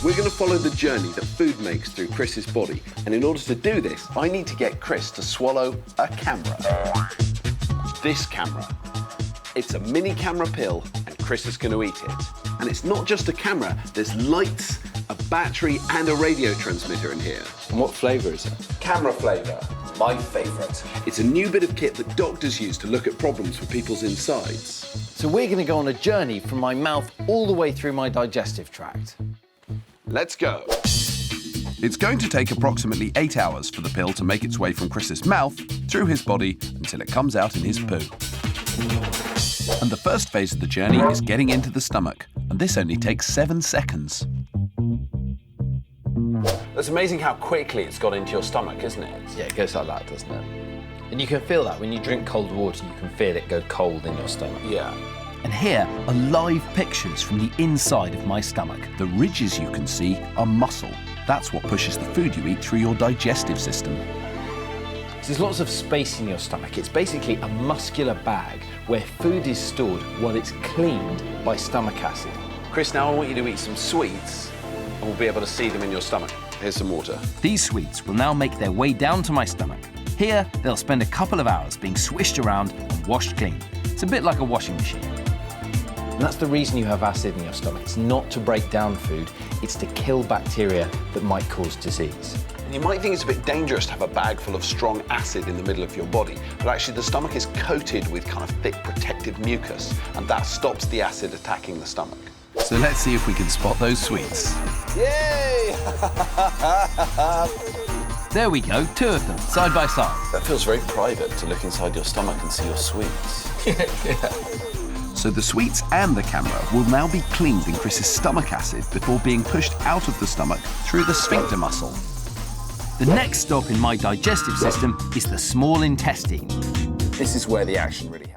We're going to follow the journey that food makes through Chris's body. And in order to do this, I need to get Chris to swallow a camera. This camera. It's a mini camera pill, and Chris is going to eat it. And it's not just a camera, there's lights, a battery, and a radio transmitter in here. And what flavour is it? Camera flavour, my favourite. It's a new bit of kit that doctors use to look at problems with people's insides. So we're going to go on a journey from my mouth all the way through my digestive tract. Let's go. It's going to take approximately 8 hours for the pill to make its way from Chris's mouth through his body until it comes out in his poo. And the first phase of the journey is getting into the stomach, and this only takes 7 seconds. It's amazing how quickly it's got into your stomach, isn't it? Yeah, it goes like that, doesn't it? And you can feel that when you drink cold water, you can feel it go cold in your stomach. Yeah. And here are live pictures from the inside of my stomach. The ridges you can see are muscle. That's what pushes the food you eat through your digestive system. So there's lots of space in your stomach. It's basically a muscular bag where food is stored while it's cleaned by stomach acid. Chris, now I want you to eat some sweets, and we'll be able to see them in your stomach. Here's some water. These sweets will now make their way down to my stomach. Here, they'll spend a couple of hours being swished around and washed clean. It's a bit like a washing machine. And that's the reason you have acid in your stomach. It's not to break down food, it's to kill bacteria that might cause disease. And you might think it's a bit dangerous to have a bag full of strong acid in the middle of your body, but actually the stomach is coated with kind of thick protective mucus, and that stops the acid attacking the stomach. So let's see if we can spot those sweets. Yay! There we go, 2 of them, side by side. That feels very private, to look inside your stomach and see your sweets. Yeah. So the sweets and the camera will now be cleaned in Chris's stomach acid before being pushed out of the stomach through the sphincter muscle. The next stop in my digestive system is the small intestine. This is where the action really